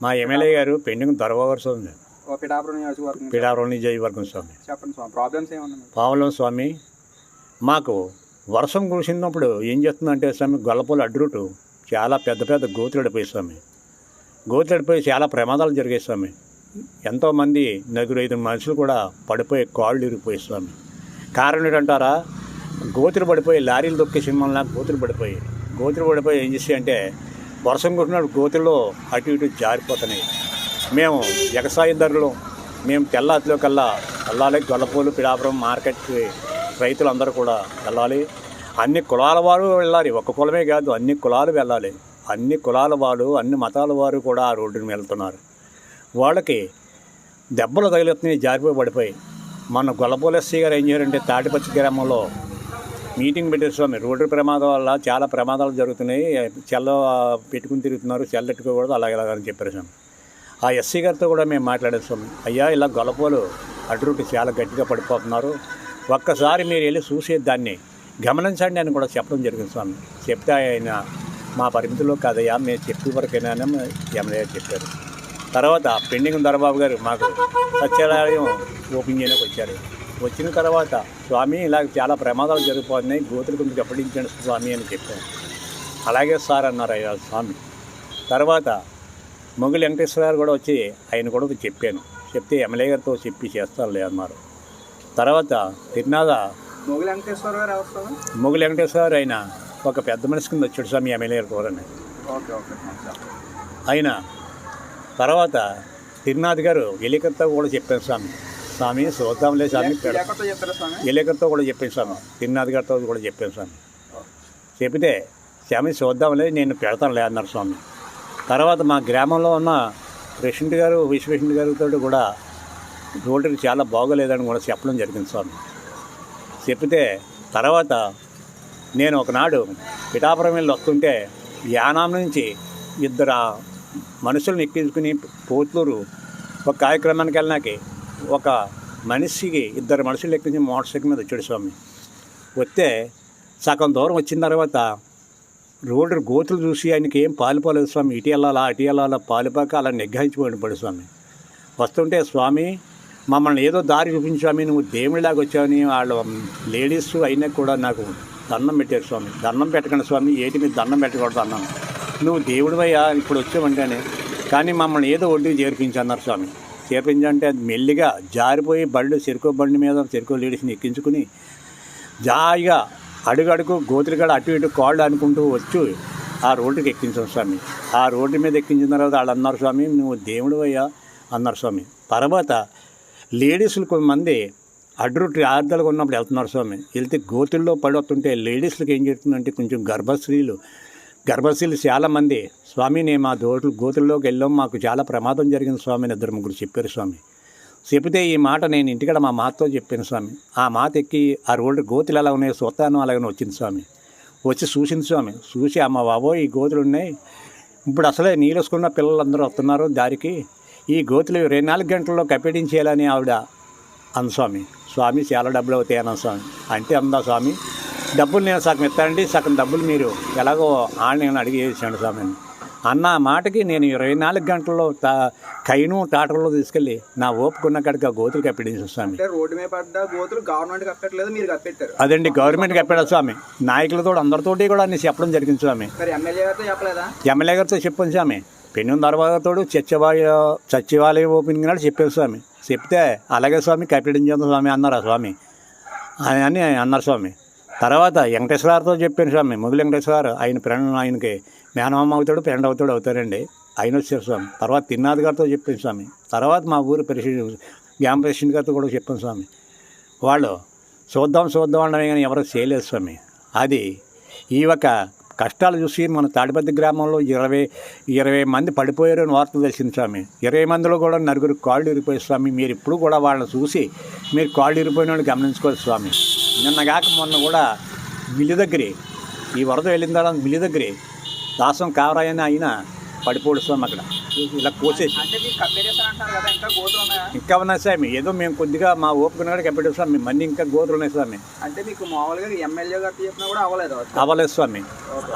మా ఎమ్మెల్యే గారు పెండింగ్ దొరబాబు స్వామి, పిఠాపురం నియోజకవర్గం స్వామి. చెప్పండి స్వామి, ప్రాబ్లమ్స్ ఏమన్నా? పావులం స్వామి, మాకు వర్షం కురిసినప్పుడు ఏం చేస్తుందంటే స్వామి, గొల్లపూలు అడ్రూటు చాలా పెద్ద పెద్ద గోతులడిపోయి స్వామి. గోతులడిపోయి చాలా ప్రమాదాలు జరిగాయి స్వామి. ఎంతోమంది 4-5 మనుషులు కూడా పడిపోయి కాళ్ళు ఇరిగిపోయి స్వామి. కారణం ఏంటంటారా, గోతులు పడిపోయి లారీలు దొక్కే సినిమాలా గోతులు పడిపోయి ఏం చేసి వర్షం కుట్టినప్పుడు గోతుల్లో అటు ఇటు జారిపోతున్నాయి. మేము ఎగసాయదారులు, మేము తెల్లాతిలో కల్లా వెళ్ళాలి. గొల్లపూలు పిఠాపురం మార్కెట్కి రైతులందరూ కూడా వెళ్ళాలి. అన్ని కులాల వారు వెళ్ళాలి, ఒక్క కులమే కాదు, అన్ని కులాలు వెళ్ళాలి. అన్ని కులాల వారు, అన్ని మతాల వారు కూడా ఆ రోడ్డుని వెళ్తున్నారు. వాళ్ళకి దెబ్బలు తగిలిస్తున్నాయి, పడిపోయి. మన గొల్లపూలు ఎస్సీ గారు ఏం చేయారంటే తాటిపచ్చి గ్రామంలో మీటింగ్ పెట్టారు స్వామి. రోడ్డు ప్రమాదం వల్ల చాలా ప్రమాదాలు జరుగుతున్నాయి, చెల్ల పెట్టుకుని తిరుగుతున్నారు, చెల్లెట్టుకోకూడదు అలాగని చెప్పారు స్వామి. ఆ ఎస్సీ గారితో కూడా మేము మాట్లాడారు స్వామి. అయ్యా, ఇలా గొల్లపూలు అడ్రూట్ చాలా గట్టిగా పడిపోతున్నారు, ఒక్కసారి మీరు వెళ్ళి చూసే దాన్ని గమనించండి అని కూడా చెప్పడం జరిగింది స్వామి. చెప్తే ఆయన మా పరిమితిలో కాదయ్యా, మేము చెప్పే వరకైనా ఎమ్మెల్యే చెప్పారు. తర్వాత పెండింగ్ దొరబాబు గారు మాకు సత్యాలయం ఓపెన్ చేయడానికి వచ్చారు. వచ్చిన తర్వాత స్వామి ఇలా చాలా ప్రమాదాలు జరిగిపోతున్నాయి, గోతులు కొంచెం గప్పడించండి స్వామి అని చెప్పాను. అలాగే సార్ అన్నారు అయ్యా స్వామి. తర్వాత మొగులు వెంకటేశ్వర గారు కూడా వచ్చి ఆయన కూడా చెప్పాను. చెప్తే ఎమ్మెల్యే గారితో చెప్పి చేస్తానులే అన్నారు. తర్వాత తిరునాద మొగులు వెంకటేశ్వర గారు ఆయన ఒక పెద్ద మనిషి కింద వచ్చాడు స్వామి ఎమ్మెల్యే గారు కూడా. ఆయన తర్వాత తిరునాథ్ గారు ఎలికర్తో కూడా చెప్పాను స్వామి చూద్దాంలే స్వామి, ఎలికర్తో కూడా చెప్పాను స్వామి, తిరునాథ్ గారితో కూడా చెప్పాను స్వామి. చెప్తే స్వామి చూద్దాంలే, నేను పెడతానులే అన్నారు స్వామి. తర్వాత మా గ్రామంలో ఉన్న ప్రెసిడెంట్ గారు, వైస్ ప్రెసిడెంట్ గారితో కూడా రోడ్డుకి చాలా బాగోలేదని కూడా చెప్పడం జరిగింది స్వామి. చెప్తే తర్వాత నేను ఒకనాడు పిఠాపురం వెళ్ళి వస్తుంటే యానాం నుంచి 2 మనుషులను ఎక్కించుకుని పోతూరు ఒక కార్యక్రమానికి వెళ్ళినాకి ఒక మనిషికి 2 మనుషులు ఎక్కించి మోటార్ సైకిల్ మీద వచ్చాడు స్వామి. వస్తే సగం దూరం వచ్చిన తర్వాత రోడ్డు గోతులు చూసి ఆయనకి ఏం పాలుపోలేదు స్వామి. ఇటు వెళ్ళాలా పాలుపాక అలా నిగ్రహించిపోయిన పడు స్వామి. వస్తుంటే స్వామి మమ్మల్ని ఏదో దారి చూపించి స్వామి, నువ్వు దేవుడిలాగా వచ్చావని వాళ్ళ లేడీస్ అయినా కూడా నాకు దండం పెట్టారు స్వామి. దండం పెట్టకండి స్వామి, ఏటి మీద దండం పెట్టకూడదు అన్నాను. నువ్వు దేవుడివయ్యా ఇప్పుడు వచ్చావంటేనే, కానీ మమ్మల్ని ఏదో ఒడ్డుకి చేర్పించన్నారు స్వామి. చేర్పించంటే అది మెల్లిగా జారిపోయి చెరుకు బండి మీద చెరుకు లేడీస్ని ఎక్కించుకుని జాయిగా అడుగడుగు గోతులుగా అటు ఇటు కాళ్ళు అనుకుంటూ వచ్చి ఆ రోడ్డుకి ఎక్కించాం స్వామి. ఆ రోడ్డు మీద ఎక్కించిన తర్వాత వాళ్ళు అన్నారు స్వామి, నువ్వు దేవుడివయ్యా అన్నారు స్వామి. తర్వాత లేడీస్లు కొంతమంది అడ్రూట్ ఆర్దలుగా ఉన్నప్పుడు వెళ్తున్నారు స్వామి. వెళ్తే గోతుల్లో పడుతుంటే లేడీస్లకు ఏం చేస్తుందంటే కొంచెం గర్భశ్రీలు చాలామంది స్వామి, నేను మా గోతుల్లోకి వెళ్ళాం, మాకు చాలా ప్రమాదం జరిగింది స్వామి అని 2-3 చెప్పారు స్వామి. చెప్తే ఈ మాట నేను ఇంటికాడ మా మాతతో చెప్పాను స్వామి. ఆ మాట ఎక్కి ఆ రోడ్డు గోతులు ఎలా ఉన్నాయో చూస్తాను అలాగనే వచ్చింది స్వామి. వచ్చి చూసింది స్వామి. చూసి అమ్మ బాబోయ్, ఈ గోతులు ఉన్నాయి, ఇప్పుడు అసలే నీళ్ళు వేసుకున్న పిల్లలందరూ వస్తున్నారు దారికి, ఈ గోతులు 24 గంటల్లో కప్పెడించేయాలని ఆవిడ అంది స్వామి. స్వామి చాలా డబ్బులు అవుతాయి అన్న స్వామి. అంటే అందా స్వామి, డబ్బులు నేను సగం ఇస్తానండి, సగం డబ్బులు మీరు ఎలాగో నేను అడిగి చేసాను స్వామి అన్న మాటకి నేను 24 గంటల్లో కైను టాటర్లో తీసుకెళ్ళి నా ఓపుకున్న కాడికి ఆ గోతులు కప్పెడించాను స్వామి. రోడ్డు మీద పడ్డ గోతులు గవర్నమెంట్ కప్పట్లేదు, మీరు కప్పెట్టారు. అదండి, గవర్నమెంట్ కప్పాడు స్వామి. నాయకులతో అందరితోటి కూడా నేను చెప్పడం జరిగింది స్వామి. ఎమ్మెల్యే గారితో చెప్పలేదా? ఎమ్మెల్యే గారితో చెప్పాను స్వామి. పెన్ను దర్వాతో సచివాలయం ఓపెనింగ్ నాడు చెప్పాను స్వామి. చెప్తే అలాగే స్వామి కప్పెడించాను స్వామి అన్నారు స్వామి అని అన్నారు స్వామి. తర్వాత వెంకటేశ్వర గారితో చెప్పాను స్వామి. మొగులు వెంకటేశ్వర గారు ఆయనకి మేనమామ అవుతాడు, ఫ్రెండ్ అవుతారండి, ఆయన వచ్చారు స్వామి. తర్వాత తిరునాథ్ గారితో చెప్పాను స్వామి. తర్వాత మా ఊరు గ్రామ ప్రెసిడెంట్ గారితో కూడా చెప్పాను స్వామి. వాళ్ళు చూద్దాం అంటే కానీ ఎవరో చేయలేదు స్వామి. అది ఈ ఒక కష్టాలు చూసి మన తాడిపత్రి గ్రామంలో 20 మంది పడిపోయారు అని వార్త తెలిసింది స్వామి. 20 మందిలో కూడా 4 కాళ్ళు ఇరిగిపోయారు స్వామి. మీరు ఇప్పుడు కూడా వాళ్ళని చూసి మీరు కాళ్ళు ఇరిగిపోయిన వాళ్ళు గమనించుకోవాలి స్వామి. నిన్నగాక మొన్న కూడా మిల్లి దగ్గరే, ఈ వరద వెళ్ళిన తర్వాత మిల్లి దగ్గరే దాసం కావరాయని ఆయన పడిపోడు స్వామి అక్కడ ఇలా కోసేసి అంటే మీరు కప్పెట్టేస్తారంటున్నారు కదా, ఇంకా గోతులు ఉన్నాయా? ఇంకా ఉన్నాయి స్వామి. ఏదో మేము కొద్దిగా మా ఓపిక కూడా కప్పెట్టాం స్వామి. మళ్ళీ ఇంకా గోతులు ఉన్నాయి స్వామి. అంటే మీకు మామూలుగా ఎమ్మెల్యే గారు చెప్పినా కూడా అవ్వలేదు. అవ్వలేదు స్వామి.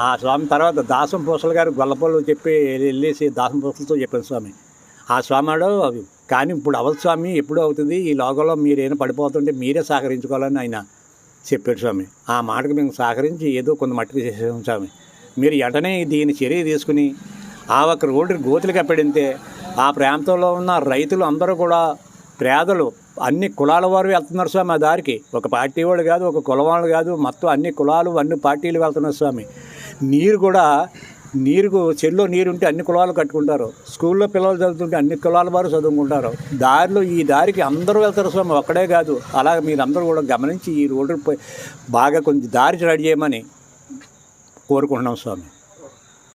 ఆ స్వామి తర్వాత దాసం పూసలు గారు గొల్లపల్లి చెప్పి వెళ్ళేసి దాసం పూసలతో చెప్పాను స్వామి. ఆ స్వామిడు కానీ ఇప్పుడు అవ్వదు స్వామి, ఎప్పుడు అవుతుంది, ఈ లోకంలో మీరేమైనా పడిపోతుంటే మీరే సహకరించుకోవాలని ఆయన చెప్పాడు స్వామి. ఆ మాటకు మేము సహకరించి ఏదో కొంత మట్టికి చేసాం స్వామి. మీరు వెంటనే దీని చర్య తీసుకుని ఆ ఒక్క రోడ్డు గోతులు కప్పెడితే ఆ ప్రాంతంలో ఉన్న రైతులు అందరూ కూడా పేదలు అన్ని కులాల వారు వెళ్తున్నారు స్వామి. ఆ దారికి ఒక పార్టీ వాళ్ళు కాదు, ఒక కులం వాళ్ళు కాదు, మొత్తం అన్ని కులాలు అన్ని పార్టీలు వెళ్తున్నారు స్వామి. నీరు కూడా నీరుకు చెల్లో నీరు ఉంటే అన్ని కులాలు కట్టుకుంటారు. స్కూల్లో పిల్లలు చదువుతుంటే అన్ని కులాల వారు చదువుకుంటారు. దారిలో ఈ దారికి అందరూ వెళ్తారు స్వామి, ఒక్కడే కాదు. అలాగే మీరు అందరూ కూడా గమనించి ఈ రోడ్డు బాగా కొంచెం దారి రెడీ చేయమని కోరుకుంటున్నాం స్వామి.